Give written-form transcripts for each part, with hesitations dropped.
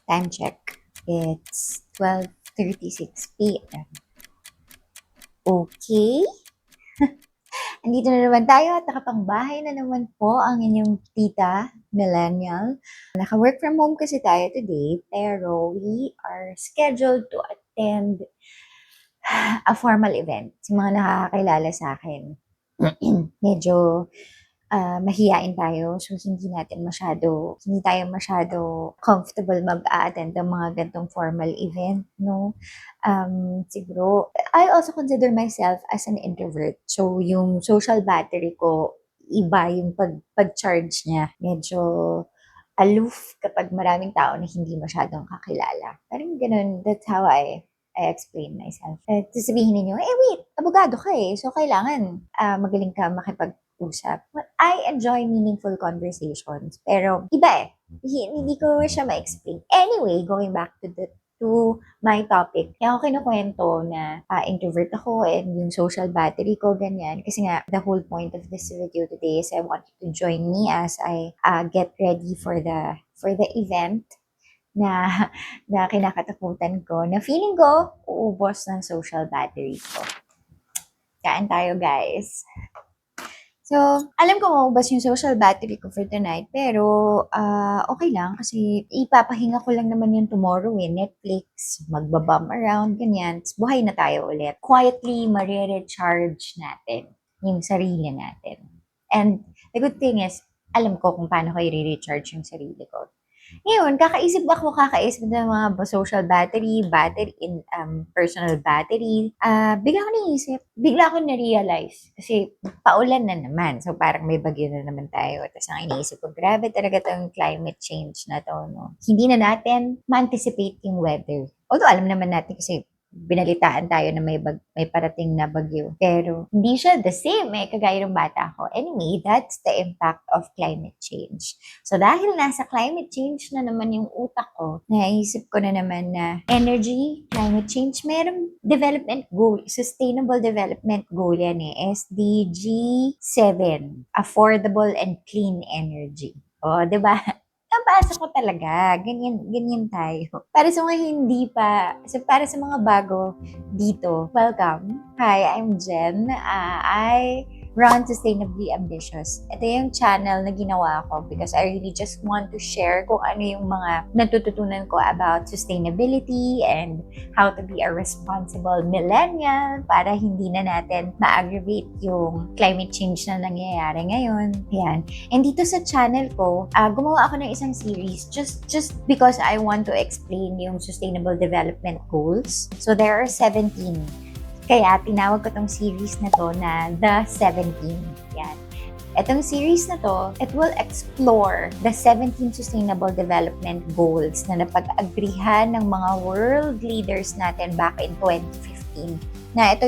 Time check. It's 12:36 p.m. Okay. Andito na naman tayo at nakapangbahay na naman po ang inyong tita, millennial. Naka-work from home kasi tayo today, pero we are scheduled to attend a formal event. Sa mga nakakakilala sa akin, medyo mahiyain tayo. So, hindi tayo masyado comfortable mag-attend ng mga gantong formal event, no? Siguro, I also consider myself as an introvert. So, yung social battery ko, iba yung pag-charge niya. Medyo aloof kapag maraming tao na hindi masyadong kakilala. Parang ganun, that's how I explain myself. Sasabihin ninyo, wait, abogado ka eh. So, kailangan magaling ka makipag-usap. Well, I enjoy meaningful conversations. Pero, iba eh. Hindi ko siya ma-explain. Anyway, going back to my topic. Kaya ako kinukwento na introvert ako and yung social battery ko, ganyan. Kasi nga, the whole point of this video today is I want you to join me as I get ready for the event na na kinakatakutan ko, na feeling ko uubos ng social battery ko. Kain tayo, guys. So, alam ko maubos yung social battery ko for tonight, pero okay lang kasi ipapahinga ko lang naman yun tomorrow eh. Netflix, magbabum around, ganyan. Tapos buhay na tayo ulit. Quietly, marirecharge natin yung sarili natin. And the good thing is, alam ko kung paano ko i-recharge yung sarili ko. Ngayon, kakaisip ng mga social battery, personal battery. Bigla ko na-realize. Kasi paulan na naman. So parang may bagyo na naman tayo. Tapos ang iniisip ko, grabe talaga tong climate change na to, no? Hindi na natin ma-anticipate yung weather. Although alam naman natin kasi binalitaan tayo na may parating na bagyo. Pero hindi siya the same kagaya ng bata ko. Anyway, that's the impact of climate change. So dahil nasa climate change na naman yung utak ko, naisip ko na naman na energy, climate change, merong development goal, sustainable development goal yan SDG 7, affordable and clean energy. O, di ba? Nabasa ko talaga. Ganyan tayo. Para sa mga hindi pa, para sa mga bago dito, welcome. Hi, I'm Jen. I run Sustainably Ambitious. Ito yung channel na ginawa ko because I really just want to share kung ano yung mga natututunan ko about sustainability and how to be a responsible millennial para hindi na natin ma-aggravate yung climate change na nangyayari ngayon. Yan. And dito sa channel ko, gumawa ako ng isang series just because I want to explain yung Sustainable Development Goals. So there are 17. Kaya tinawag ko tong series na to na The 17. Yan. Etong series na to, it will explore the 17 Sustainable Development Goals na napag-agrihan ng mga world leaders natin back in 2015. Na ito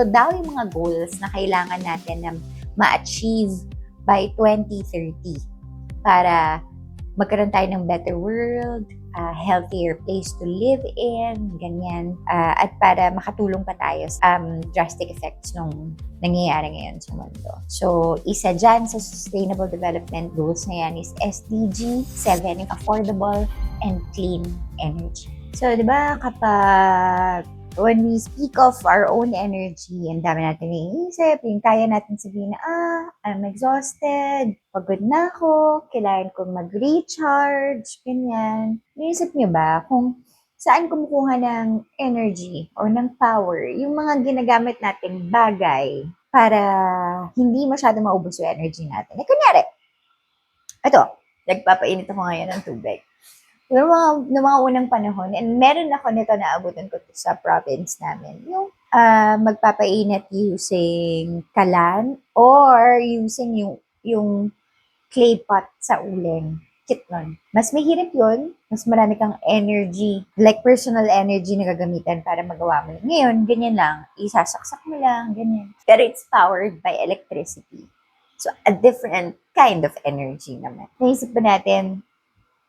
daw yung mga goals na kailangan natin na ma-achieve by 2030 para magkaroon tayo ng better world, healthier place to live in, ganyan. At para makatulong pa tayo sa drastic effects nung nangyayari ngayon sa mundo. So, isa dyan sa Sustainable Development Goals na yan is SDG 7, yung affordable and clean energy. So, di ba kapag when we speak of our own energy, ang dami natin iisip, yung kaya natin sabihin na, I'm exhausted, pagod na ako, kailangan kong mag-recharge, ganyan. Iisip niyo ba kung saan kumukuha ng energy or ng power, yung mga ginagamit nating bagay para hindi masyado maubos yung energy natin? Kunyari, ito, nagpapainit ako ngayon ng tubig. Noong mga unang panahon, and meron ako nito na abutan ko sa province namin, yung magpapainit using kalan or using yung clay pot sa uling. Kit nun. Mas mahirap yun, mas marami kang energy, like personal energy na gagamitan para magawa mo. Ngayon, ganyan lang, isasaksak mo lang, ganyan. Pero it's powered by electricity. So, a different kind of energy naman. Naisip ba natin,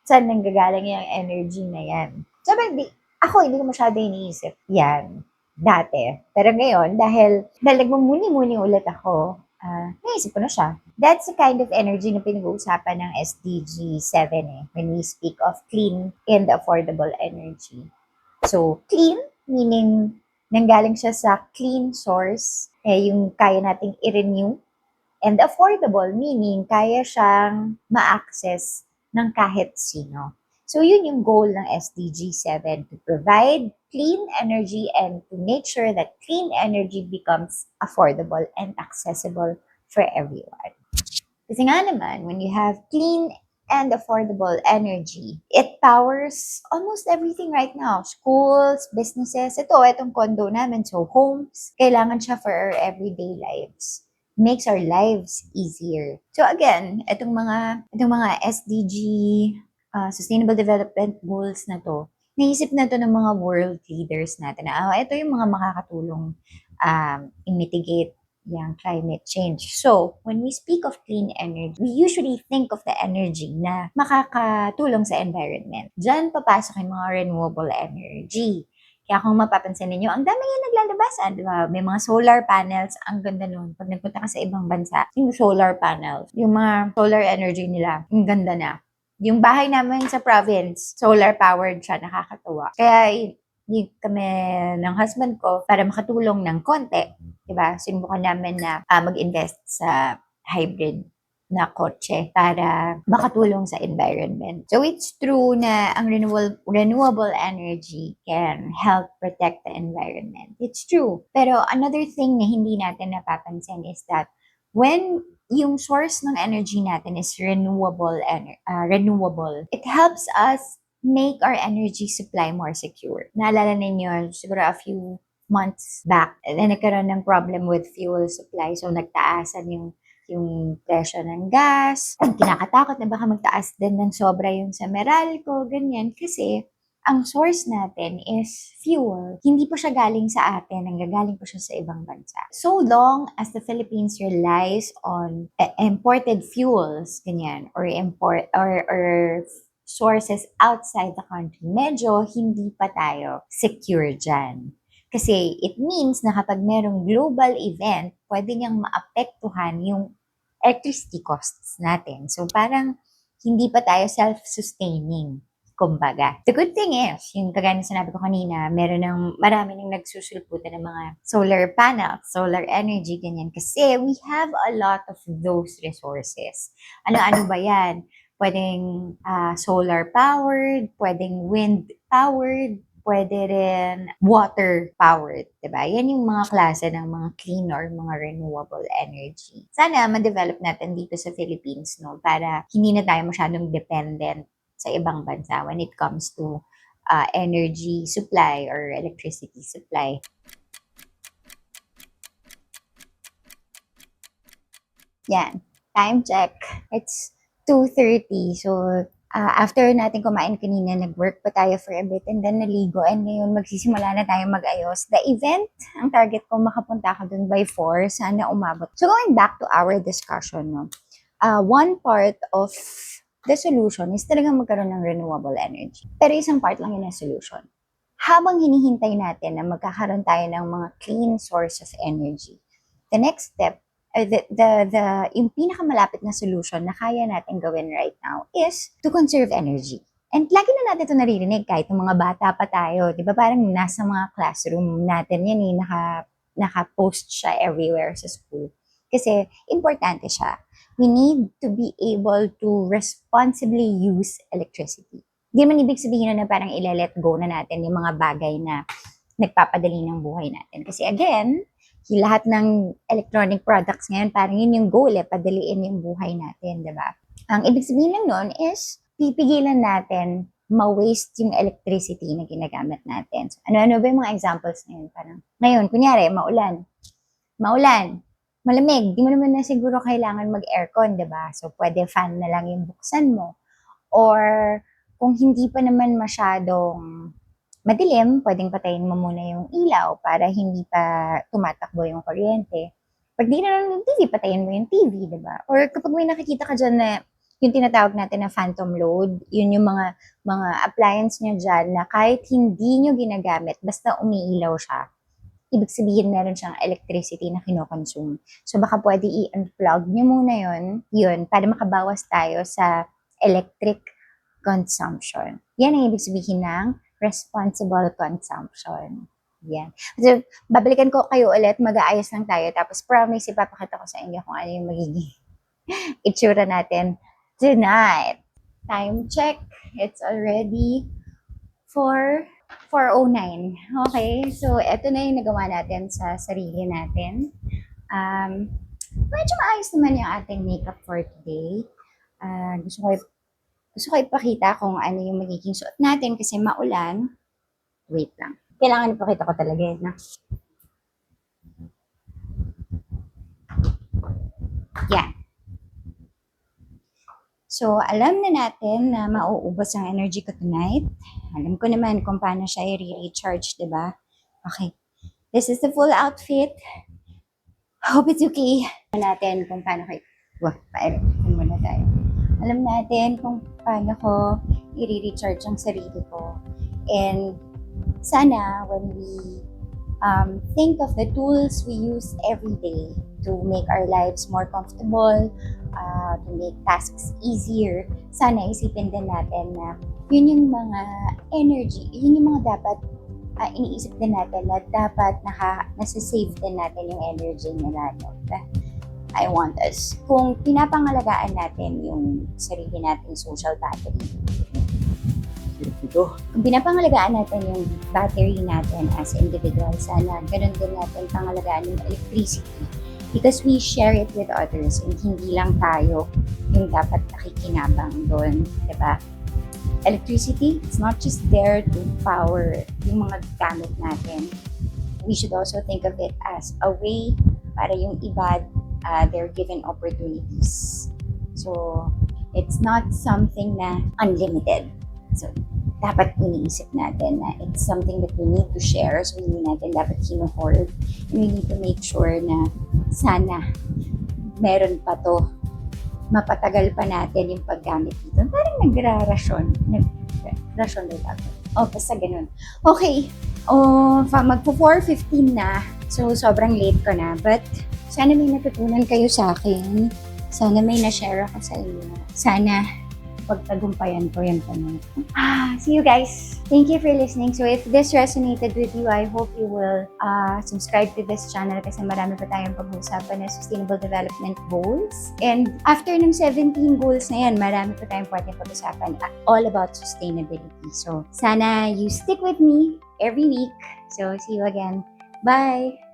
saan nanggagaling yung energy na yan? Sabi, hindi ko masyado iniisip yan dati. Pero ngayon, dahil nagmumuni-muni ulit ako, naisip ko na siya. That's the kind of energy na pinag-uusapan ng SDG 7 when we speak of clean and affordable energy. So, clean, meaning nanggaling siya sa clean source, yung kaya nating i-renew. And affordable, meaning kaya siyang ma-access ng kahit sino. So, yun yung goal ng SDG 7, to provide clean energy and to make sure that clean energy becomes affordable and accessible for everyone. Kasi nga naman, when you have clean and affordable energy, it powers almost everything right now. Schools, businesses, itong condo namin, so homes, kailangan siya for our everyday lives. Makes our lives easier. So again, itong mga SDG, Sustainable Development Goals na to, naisip na to ng mga world leaders natin na ito yung mga makakatulong i-mitigate yung climate change. So, when we speak of clean energy, we usually think of the energy na makakatulong sa environment. Diyan papasok yung mga renewable energy. Kaya kung mapapansin ninyo, ang dami yung naglalabasan, di ba? May mga solar panels, ang ganda nun. Pag nagpunta ka sa ibang bansa, yung solar panels, yung mga solar energy nila, ang ganda na. Yung bahay namin sa province, solar powered siya, nakakatuwa. Kaya kami ng husband ko para makatulong ng konti, diba? Sinubukan namin na mag-invest sa hybrid na kotse para makatulong sa environment. So it's true na ang renewable energy can help protect the environment. It's true. Pero another thing na hindi natin napapansin is that when yung source ng energy natin is renewable, it helps us make our energy supply more secure. Naalala ninyo, siguro a few months back, nagkaroon ng problem with fuel supply. So, nagtaasan yung presyo ng gas. Kinakatakot na baka magtaas din ng sobra yung sa Meralco, ganyan. Kasi, ang source natin is fuel. Hindi po siya galing sa atin, nanggagaling po siya sa ibang bansa. So long as the Philippines relies on imported fuels, ganyan, or sources outside the country, medyo hindi pa tayo secure dyan. Kasi it means na kapag merong global event, pwede niyang maapektuhan yung electricity costs natin. So parang hindi pa tayo self-sustaining, kumbaga. The good thing is, yung kagaya na sinabi ko kanina, marami nang nagsusulputan ng mga solar panels, solar energy, ganyan. Kasi we have a lot of those resources. Ano-ano ba yan? Pwedeng solar-powered, pwedeng wind-powered, pwede rin water-powered, diba? Yan yung mga klase ng mga clean or mga renewable energy. Sana ma-develop natin dito sa Philippines, no? Para hindi na tayo masyadong dependent sa ibang bansa when it comes to energy supply or electricity supply. Yan. Time check. It's 2:30. So, after natin kumain kanina, nag-work pa tayo for a bit and then naligo and ngayon magsisimula na tayo mag-ayos. The event, ang target ko makapunta ka dun by 4, sana umabot. So going back to our discussion, no, one part of the solution is talagang magkaroon ng renewable energy. Pero isang part lang yun ng solution. Habang hinihintay natin na magkakaroon tayo ng mga clean source of energy, the next step, yung pinakamalapit na solution na kaya natin gawin right now is to conserve energy. And lagi na natin ito naririnig kahit ng mga bata pa tayo. Di ba parang nasa mga classroom natin yan naka-post siya everywhere sa school. Kasi importante siya. We need to be able to responsibly use electricity. Hindi naman ibig sabihin na parang ile-let go na natin yung mga bagay na nagpapadali ng buhay natin. Kasi again, lahat ng electronic products ngayon, parang yun yung goal, padaliin yung buhay natin, di ba? Ang ibig sabihin lang nun is, pipigilan natin ma-waste yung electricity na ginagamit natin. So, ano-ano ba yung mga examples ngayon? Parang, ngayon, kunyari, maulan, malamig, di mo naman na siguro kailangan mag-aircon, di ba? So, pwede fan na lang yung buksan mo. Or, kung hindi pa naman masyadong madilim, pwedeng patayin mo muna yung ilaw para hindi pa tumatakbo yung kuryente. Pag di na lang yung TV, patayin mo yung TV, diba? Or kapag may nakikita ka dyan na yung tinatawag natin na phantom load, yun yung mga appliance nyo dyan na kahit hindi nyo ginagamit, basta umiilaw siya, ibig sabihin meron siyang electricity na kinokonsume. So baka pwede i-unplug nyo muna yun, para makabawas tayo sa electric consumption. Yan ang ibig sabihin ng responsible consumption. Yan. So, babalikan ko kayo ulit, mag-aayos lang tayo, tapos promise, ipapakita ko sa inyo kung ano yung magiging itsura natin tonight. Time check. It's already 4:09. Okay, so eto na yung nagawa natin sa sarili natin. Medyo maayos naman yung ating makeup for today. Gusto ko ipakita kung ano yung magiging suot natin kasi maulan. Wait lang. Kailangan ipakita ko talaga yun, no? Yan. So, alam na natin na mauubos ang energy ko tonight. Alam ko naman kung paano siya i-recharge, diba? Okay. This is the full outfit. Hope it's okay. Alam natin kung paano kayo... paerektan muna tayo. Alam natin kung paano ko i-recharge ang sarili ko. And sana when we think of the tools we use every day to make our lives more comfortable, to make tasks easier, sana isipin din natin na yun yung mga energy, yun yung mga dapat iniisip din natin na dapat nasa-save din natin yung energy nila. I want us. Kung pinapangalagaan natin yung sarili nating social battery, kung pinapangalagaan natin yung battery natin as individual, sana ganun din natin pangalagaan yung electricity because we share it with others and hindi lang tayo yung dapat nakikinabang doon, diba? Electricity, it's not just there to power yung mga gamit natin. We should also think of it as a way para yung iba, they're given opportunities. So, it's not something na unlimited. So, dapat iniisip natin na it's something that we need to share. So, hindi natin dapat hinuhold. And we need to make sure na sana meron pa to. Mapatagal pa natin yung paggamit dito. Parang nagrarasyon. Nagrarasyon na lang. Basta ganun. Okay. Magpo 4:15 na. So, sobrang late ko na. But, sana may natutunan kayo sa akin. Sana may na-share ako sa inyo. Sana pagtagumpayan ko yung tanong. See you guys. Thank you for listening. So if this resonated with you, I hope you will subscribe to this channel kasi marami pa tayong pag-uusapan na sustainable development goals. And after ng 17 goals na yan, marami pa tayong pwedeng pag-usapan all about sustainability. So sana you stick with me every week. So see you again. Bye!